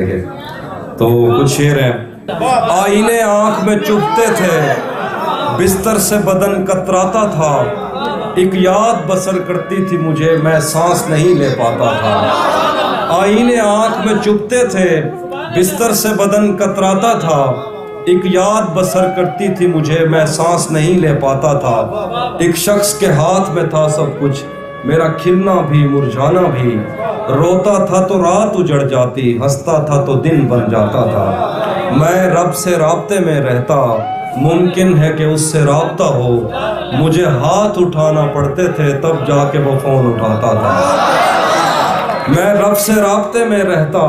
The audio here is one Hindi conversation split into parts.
तो कुछ शेर हैं। आईने आंख में चुभते थे, बिस्तर से बदन कतराता था, एक याद बसर करती थी मुझे, मैं सांस नहीं ले पाता था। आईने आंख में चुभते थे, बिस्तर से बदन कतराता था, एक याद बसर करती थी मुझे, मैं सांस नहीं ले पाता था। एक शख्स के हाथ में था सब कुछ, मेरा खिलना भी मुरझाना भी, रोता था तो रात उजड़ जाती, हंसता था तो दिन बन जाता था। मैं रब से राब्ते में रहता, मुमकिन है कि उससे राब्ता हो, मुझे हाथ उठाना पड़ते थे तब जाके वो फोन उठाता था। मैं रब से राब्ते में रहता,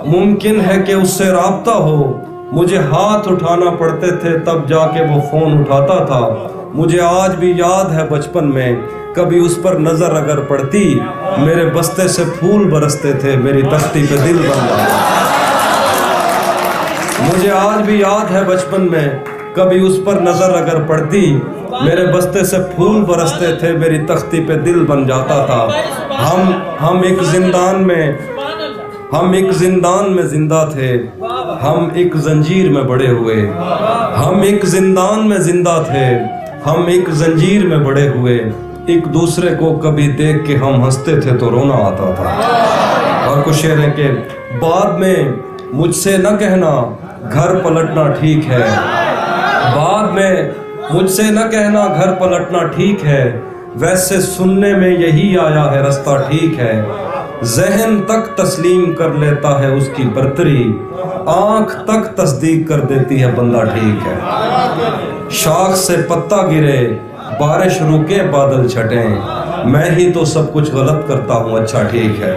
मुमकिन है कि उससे राब्ता हो, मुझे हाथ उठाना पड़ते थे तब जाके वो फोन उठाता था। मुझे आज भी याद है बचपन में, कभी उस पर नजर अगर पड़ती, मेरे बस्ते से फूल बरसते थे, मेरी तख्ती पे दिल बन जाता। मुझे आज भी याद है बचपन में, कभी उस पर नजर अगर पड़ती, मेरे बस्ते से फूल बरसते थे, मेरी तख्ती पे दिल बन जाता था। हम एक जिंदान में जिंदा थे, हम एक जंजीर में बड़े हुए। हम एक जिंदान में जिंदा थे, हम एक जंजीर में बड़े हुए। एक दूसरे को कभी देख के हम हंसते थे तो रोना आता था। और कुछ शेर है कि बाद में मुझसे न कहना घर पलटना ठीक है, बाद में मुझसे न कहना घर पलटना ठीक है, वैसे सुनने में यही आया है रास्ता ठीक है। जहन तक तस्लीम कर लेता है उसकी बर्तरी, आंख तक तस्दीक कर देती है बंदा ठीक है। शाख से पत्ता गिरे, बारिश रुके बादल छटे, मैं ही तो सब कुछ गलत करता हूँ अच्छा ठीक है।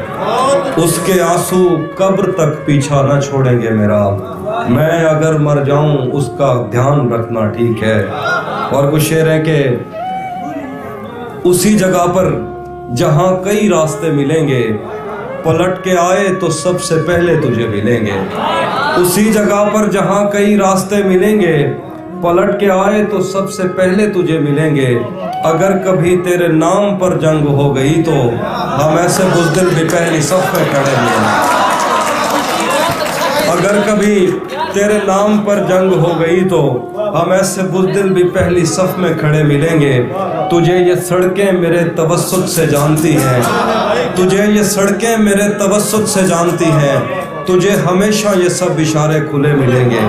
उसके आंसू कब्र तक पीछा न छोड़ेंगे मेरा, मैं अगर मर जाऊं उसका ध्यान रखना ठीक है। और कुछ शेर है कि उसी जगह पर जहां कई रास्ते मिलेंगे, पलट के आए तो सबसे पहले तुझे मिलेंगे। उसी जगह पर जहां कई रास्ते मिलेंगे, पलट के आए तो सबसे पहले तुझे मिलेंगे। अगर कभी तेरे नाम पर जंग हो गई तो हम ऐसे बुज़दिल भी पहली सफ में खड़े मिलेंगे। अगर कभी तेरे नाम पर जंग हो गई तो हम ऐसे बुज़दिल भी पहली सफ में खड़े मिलेंगे। तुझे ये सड़कें मेरे तवस्सुत से जानती हैं, तुझे ये सड़कें मेरे तवस्सुत से जानती हैं, तुझे हमेशा ये सब इशारे खुले मिलेंगे।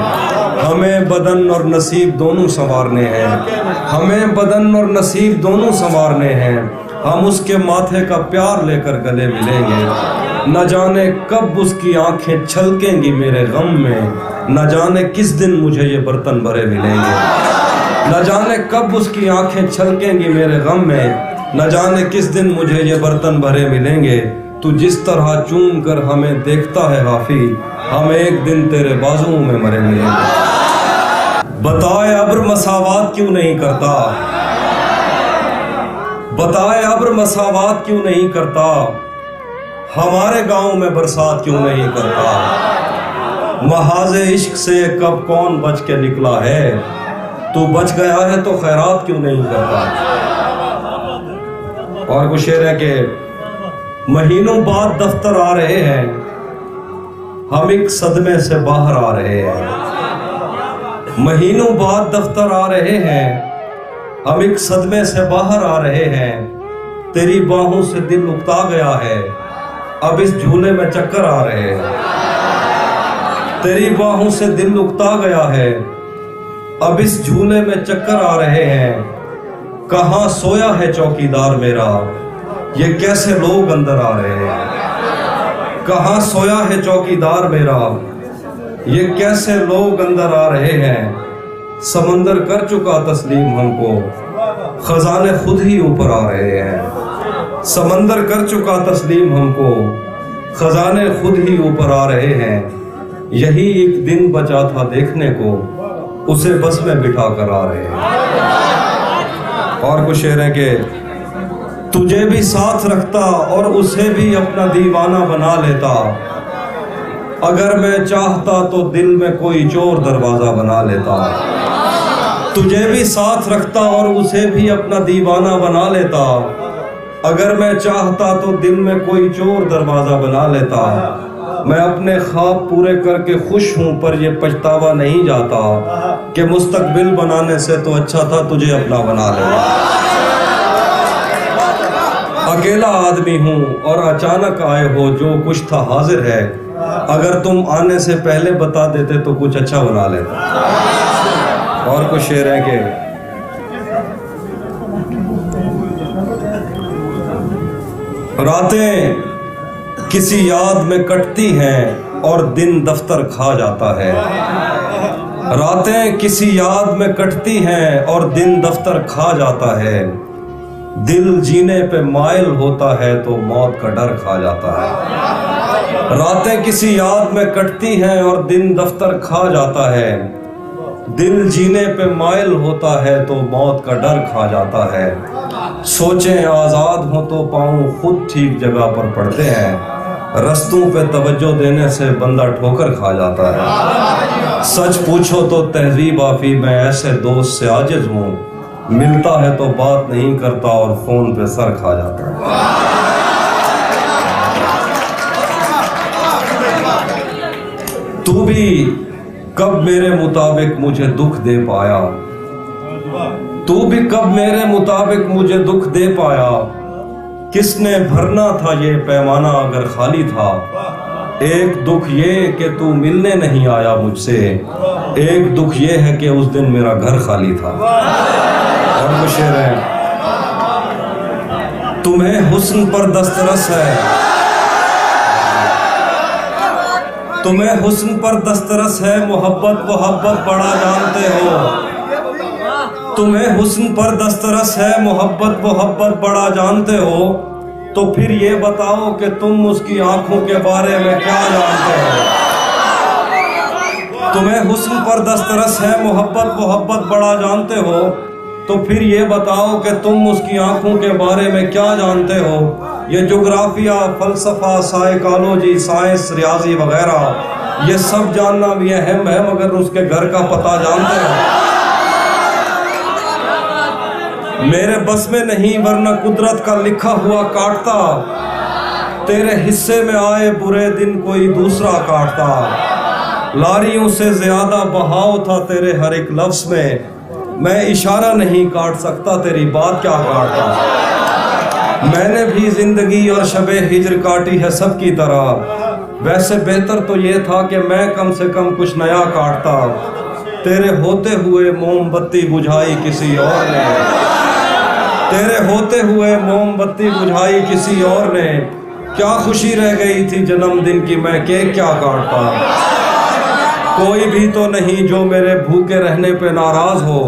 हमें बदन और नसीब दोनों संवारने हैं, हमें बदन और नसीब दोनों संवारने हैं, हम उसके माथे का प्यार लेकर गले मिलेंगे। न जाने कब उसकी आंखें छलकेंगी मेरे गम में, न जाने किस दिन मुझे ये बर्तन भरे मिलेंगे। न जाने कब उसकी आंखें छलकेंगी मेरे गम में, न जाने किस दिन मुझे ये बर्तन भरे मिलेंगे। तू जिस तरह चूम कर हमें देखता है हाफी, हम एक दिन तेरे बाजुओं में मरे मिलेंगे। बताए अब्र मसावात क्यों नहीं करता, बताए अब्र मसावात क्यों नहीं करता, हमारे गांव में बरसात क्यों नहीं करता। महाज़े इश्क से कब कौन बच के निकला है, तू बच गया है तो खैरात क्यों नहीं करता। और कुछ शेर है कि महीनों बाद दफ्तर आ रहे हैं, हम एक सदमे से बाहर आ रहे हैं। महीनों बाद दफ्तर आ रहे हैं, हम एक सदमे से बाहर आ रहे हैं। तेरी बाहों से दिल उकता गया है, अब इस झूले में चक्कर आ रहे हैं। तेरी बाहों से दिल उकता गया है, अब इस झूले में चक्कर आ रहे हैं। कहाँ सोया है चौकीदार मेरा, ये कैसे लोग अंदर आ रहे हैं। कहाँ सोया है चौकीदार मेरा, ये कैसे लोग अंदर आ रहे हैं। समंदर कर चुका तस्लीम हमको, खजाने खुद ही ऊपर आ रहे हैं। समंदर कर चुका तस्लीम हमको, खजाने खुद ही ऊपर आ रहे हैं। यही एक दिन बचा था देखने को, उसे बस में बिठा कर आ रहे हैं। और कुछ शेर है कि तुझे भी साथ रखता और उसे भी अपना दीवाना बना लेता, अगर मैं चाहता तो दिल में कोई चोर दरवाजा बना लेता। तुझे भी साथ रखता और उसे भी अपना दीवाना बना लेता, अगर मैं चाहता तो दिल में कोई चोर दरवाजा बना लेता। मैं अपने ख्वाब पूरे करके खुश हूँ, पर ये पछतावा नहीं जाता कि मुस्तकबिल बनाने से तो अच्छा था तुझे अपना बना लेना। अकेला आदमी हूँ और अचानक आए हो, जो कुछ था हाजिर है, अगर तुम आने से पहले बता देते तो कुछ अच्छा बना लेता। और कुछ शेर है कि रातें किसी याद में कटती हैं और दिन दफ्तर खा जाता है। रातें किसी याद में कटती हैं और दिन दफ्तर खा जाता है। दिल जीने पे माइल होता है तो मौत का डर खा जाता है। रातें किसी याद में कटती हैं और दिन दफ्तर खा जाता है। दिल जीने पे माइल होता है तो मौत का डर खा जाता है। सोचें आज़ाद हो तो पाँव खुद ठीक जगह पर पड़ते हैं। रस्तों पे तवज्जो देने से बंदा ठोकर खा जाता है। सच पूछो तो तहजीब आफी मैं ऐसे दोस्त से आजिज हूँ, मिलता है तो बात नहीं करता और फोन पे सर खा जाता है। तू भी कब मेरे मुताबिक मुझे दुख दे पाया, तू भी कब मेरे मुताबिक मुझे दुख दे पाया। किसने भरना था ये पैमाना अगर खाली था। एक दुख ये कि तू मिलने नहीं आया मुझसे, एक दुख ये है कि उस दिन मेरा घर खाली था। और कुछ शेर है, तुम्हें हुस्न पर दस्तरस है, तुम्हें हुस्न पर दस्तरस है, मोहब्बत मोहब्बत बड़ा जानते हो। तुम्हें हुस्न पर दस्तरस है, मोहब्बत मोहब्बत बड़ा जानते हो। तो फिर ये बताओ कि तुम उसकी आंखों के बारे में क्या जानते हो। तुम्हें हुस्न पर दस्तरस है, मोहब्बत मोहब्बत बड़ा जानते हो। तो फिर ये बताओ कि तुम उसकी आंखों के बारे में क्या जानते हो। ये जोग्राफिया, फलसफा, साइकोलॉजी, साइंस, रियाजी वगैरह ये सब जानना भी अहम है, मगर उसके घर का पता जानते हो। मेरे बस में नहीं वरना कुदरत का लिखा हुआ काटता। तेरे हिस्से में आए बुरे दिन कोई दूसरा काटता। लारियों से ज्यादा बहाव था तेरे हर एक लफ्ज में, मैं इशारा नहीं काट सकता तेरी बात क्या काटता। मैंने भी जिंदगी और शबे हिज्र काटी है सबकी तरह। वैसे बेहतर तो ये था कि मैं कम से कम कुछ नया काटता। तेरे होते हुए मोमबत्ती बुझाई किसी और ने, तेरे होते हुए मोमबत्ती बुझाई किसी और ने। क्या खुशी रह गई थी जन्मदिन की, मैं केक क्या काटता। कोई भी तो नहीं जो मेरे भूखे रहने पे नाराज हो।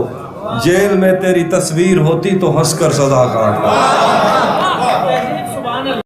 जेल में तेरी तस्वीर होती तो हंसकर सजा काटता।